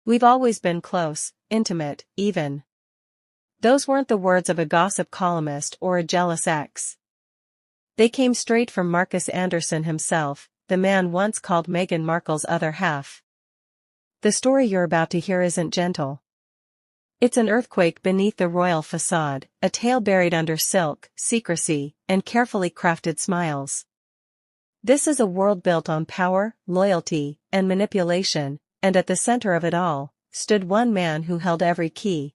We've always been close, intimate, even. Those weren't the words of a gossip columnist or a jealous ex. They came straight from Marcus Anderson himself, the man once called Meghan Markle's other half. The story you're about to hear isn't gentle. It's an earthquake beneath the royal facade, a tale buried under silk, secrecy, and carefully crafted smiles. This is a world built on power, loyalty, and manipulation, and at the center of it all, stood one man who held every key.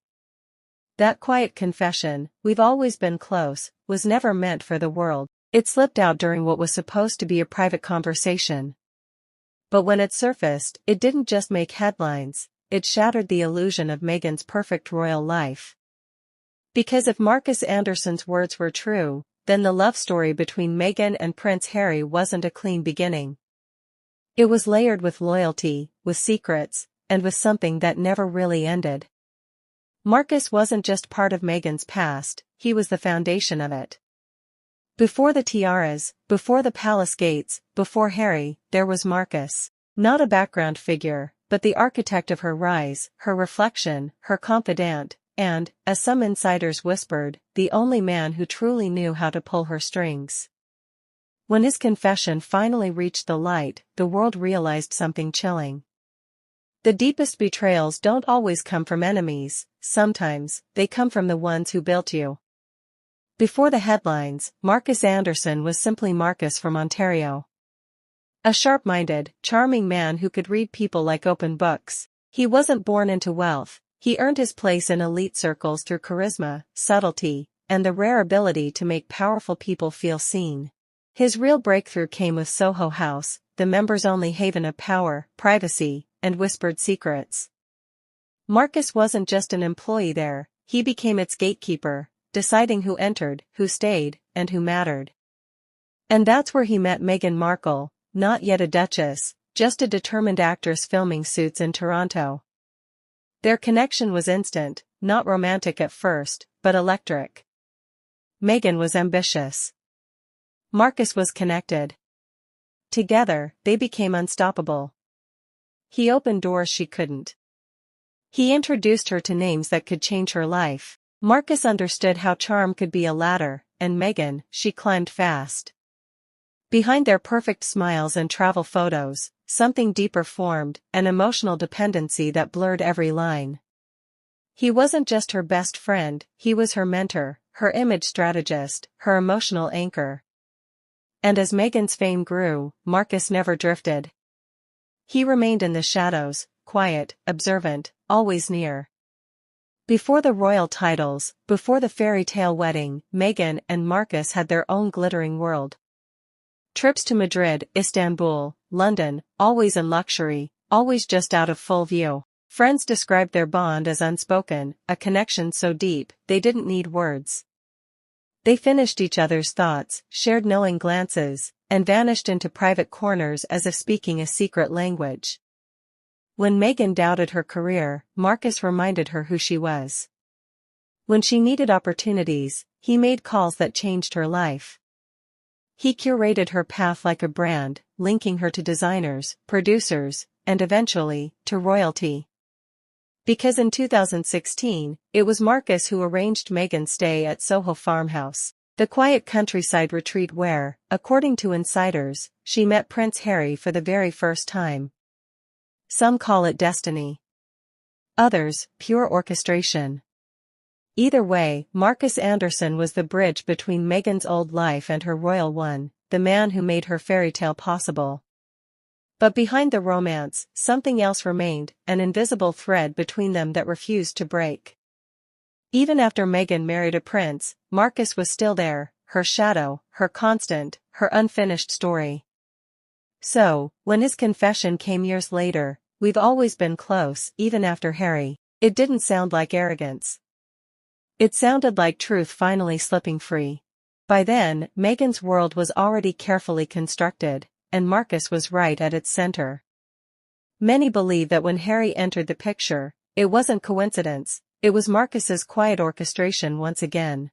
That quiet confession, "We've always been close," was never meant for the world. It slipped out during what was supposed to be a private conversation. But when it surfaced, it didn't just make headlines, it shattered the illusion of Meghan's perfect royal life. Because if Marcus Anderson's words were true, then the love story between Meghan and Prince Harry wasn't a clean beginning. It was layered with loyalty, with secrets, and with something that never really ended. Marcus wasn't just part of Meghan's past, he was the foundation of it. Before the tiaras, before the palace gates, before Harry, there was Marcus. Not a background figure, but the architect of her rise, her reflection, her confidant, and, as some insiders whispered, the only man who truly knew how to pull her strings. When his confession finally reached the light, the world realized something chilling. The deepest betrayals don't always come from enemies, sometimes, they come from the ones who built you. Before the headlines, Marcus Anderson was simply Marcus from Ontario. A sharp-minded, charming man who could read people like open books. He wasn't born into wealth, he earned his place in elite circles through charisma, subtlety, and the rare ability to make powerful people feel seen. His real breakthrough came with Soho House, the members-only haven of power, privacy, and whispered secrets. Marcus wasn't just an employee there, he became its gatekeeper, deciding who entered, who stayed, and who mattered. And that's where he met Meghan Markle, not yet a duchess, just a determined actress filming Suits in Toronto. Their connection was instant, not romantic at first, but electric. Meghan was ambitious. Marcus was connected. Together, they became unstoppable. He opened doors she couldn't. He introduced her to names that could change her life. Marcus understood how charm could be a ladder, and Meghan, she climbed fast. Behind their perfect smiles and travel photos, something deeper formed, an emotional dependency that blurred every line. He wasn't just her best friend, he was her mentor, her image strategist, her emotional anchor. And as Meghan's fame grew, Marcus never drifted. He remained in the shadows, quiet, observant, always near. Before the royal titles, before the fairy tale wedding, Meghan and Marcus had their own glittering world. Trips to Madrid, Istanbul, London, always in luxury, always just out of full view. Friends described their bond as unspoken, a connection so deep, they didn't need words. They finished each other's thoughts, shared knowing glances, and vanished into private corners as if speaking a secret language. When Meghan doubted her career, Marcus reminded her who she was. When she needed opportunities, he made calls that changed her life. He curated her path like a brand, linking her to designers, producers, and eventually, to royalty. Because in 2016, it was Marcus who arranged Meghan's stay at Soho Farmhouse, the quiet countryside retreat where, according to insiders, she met Prince Harry for the very first time. Some call it destiny. Others, pure orchestration. Either way, Marcus Anderson was the bridge between Meghan's old life and her royal one, the man who made her fairy tale possible. But behind the romance, something else remained, an invisible thread between them that refused to break. Even after Meghan married a prince, Marcus was still there, her shadow, her constant, her unfinished story. So, when his confession came years later, "We've always been close, even after Harry," it didn't sound like arrogance. It sounded like truth finally slipping free. By then, Meghan's world was already carefully constructed, and Marcus was right at its center. Many believe that when Harry entered the picture, it wasn't coincidence, it was Marcus's quiet orchestration once again.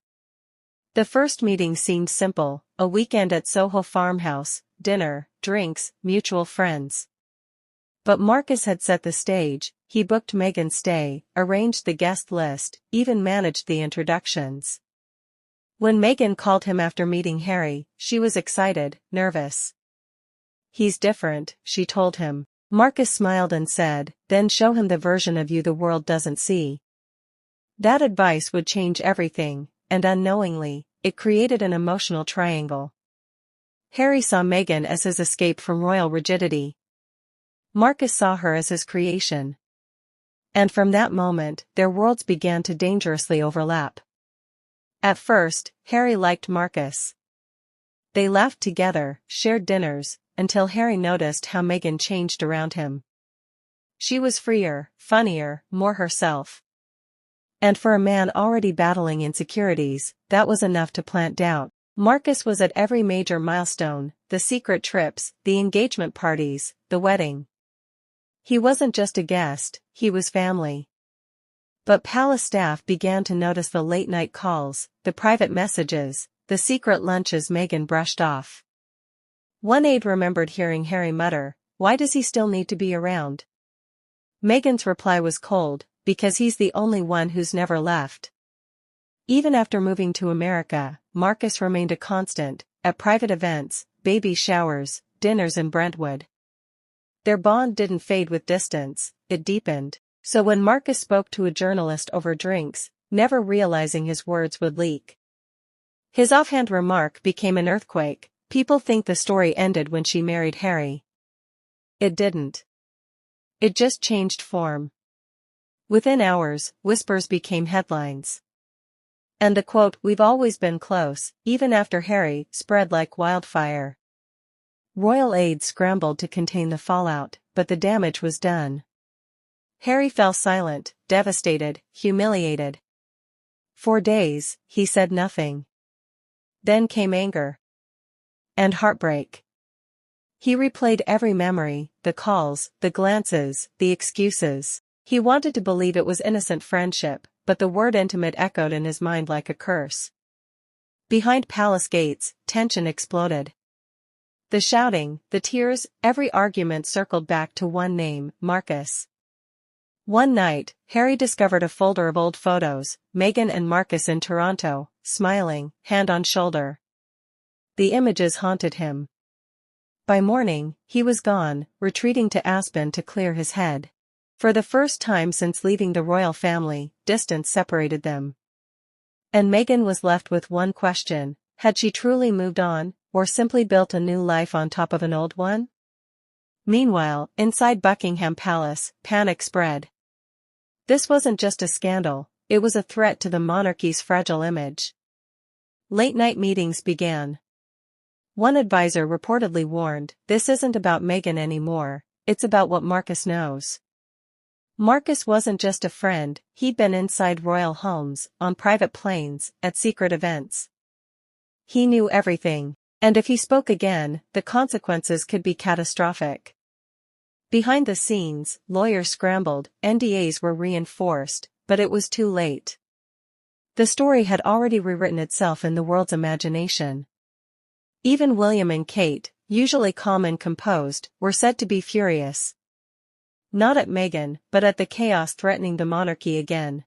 The first meeting seemed simple, a weekend at Soho Farmhouse, dinner, drinks, mutual friends. But Marcus had set the stage. He booked Meghan's stay, arranged the guest list, even managed the introductions. When Meghan called him after meeting Harry, she was excited, nervous. "He's different," she told him. Marcus smiled and said, "Then show him the version of you the world doesn't see." That advice would change everything, and unknowingly, it created an emotional triangle. Harry saw Meghan as his escape from royal rigidity. Marcus saw her as his creation. And from that moment, their worlds began to dangerously overlap. At first, Harry liked Marcus. They laughed together, shared dinners, until Harry noticed how Meghan changed around him. She was freer, funnier, more herself. And for a man already battling insecurities, that was enough to plant doubt. Marcus was at every major milestone, the secret trips, the engagement parties, the wedding. He wasn't just a guest, he was family. But palace staff began to notice the late-night calls, the private messages, the secret lunches Meghan brushed off. One aide remembered hearing Harry mutter, "Why does he still need to be around?" Meghan's reply was cold, "Because he's the only one who's never left." Even after moving to America, Marcus remained a constant, at private events, baby showers, dinners in Brentwood. Their bond didn't fade with distance, it deepened. So when Marcus spoke to a journalist over drinks, never realizing his words would leak, his offhand remark became an earthquake. "People think the story ended when she married Harry." It didn't. It just changed form. Within hours, whispers became headlines. And the quote, "We've always been close," even after Harry, spread like wildfire. Royal aides scrambled to contain the fallout, but the damage was done. Harry fell silent, devastated, humiliated. For days, he said nothing. Then came anger. And heartbreak. He replayed every memory, the calls, the glances, the excuses. He wanted to believe it was innocent friendship, but the word intimate echoed in his mind like a curse. Behind palace gates, tension exploded. The shouting, the tears, every argument circled back to one name, Marcus. One night, Harry discovered a folder of old photos, Meghan and Marcus in Toronto, smiling, hand on shoulder. The images haunted him. By morning, he was gone, retreating to Aspen to clear his head. For the first time since leaving the royal family, distance separated them. And Meghan was left with one question: had she truly moved on, or simply built a new life on top of an old one? Meanwhile, inside Buckingham Palace, panic spread. This wasn't just a scandal, it was a threat to the monarchy's fragile image. Late-night meetings began. One advisor reportedly warned, "This isn't about Meghan anymore, it's about what Marcus knows." Marcus wasn't just a friend, he'd been inside royal homes, on private planes, at secret events. He knew everything, and if he spoke again, the consequences could be catastrophic. Behind the scenes, lawyers scrambled, NDAs were reinforced, but it was too late. The story had already rewritten itself in the world's imagination. Even William and Kate, usually calm and composed, were said to be furious. Not at Meghan, but at the chaos threatening the monarchy again.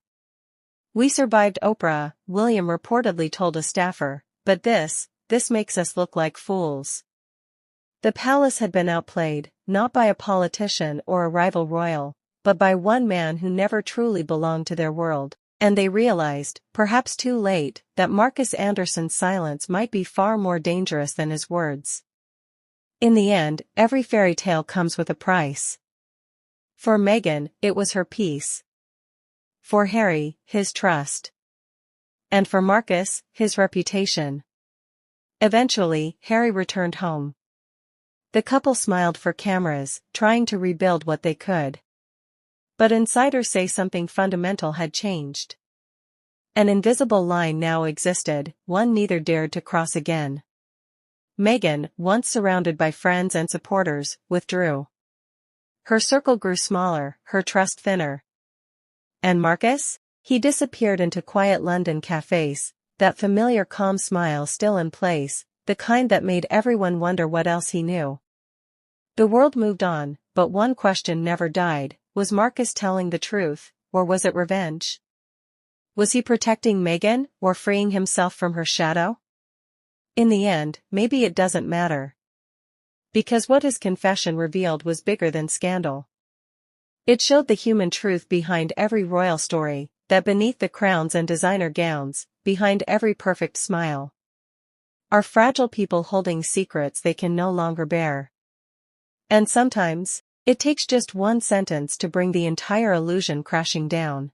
"We survived Oprah," William reportedly told a staffer, "but this makes us look like fools." The palace had been outplayed, not by a politician or a rival royal, but by one man who never truly belonged to their world, and they realized, perhaps too late, that Marcus Anderson's silence might be far more dangerous than his words. In the end, every fairy tale comes with a price. For Meghan, it was her peace. For Harry, his trust. And for Marcus, his reputation. Eventually, Harry returned home. The couple smiled for cameras, trying to rebuild what they could. But insiders say something fundamental had changed. An invisible line now existed, one neither dared to cross again. Meghan, once surrounded by friends and supporters, withdrew. Her circle grew smaller, her trust thinner. And Marcus? He disappeared into quiet London cafes, that familiar calm smile still in place, the kind that made everyone wonder what else he knew. The world moved on, but one question never died: was Marcus telling the truth, or was it revenge? Was he protecting Meghan, or freeing himself from her shadow? In the end, maybe it doesn't matter. Because what his confession revealed was bigger than scandal. It showed the human truth behind every royal story, that beneath the crowns and designer gowns, behind every perfect smile, are fragile people holding secrets they can no longer bear. And sometimes, it takes just one sentence to bring the entire illusion crashing down.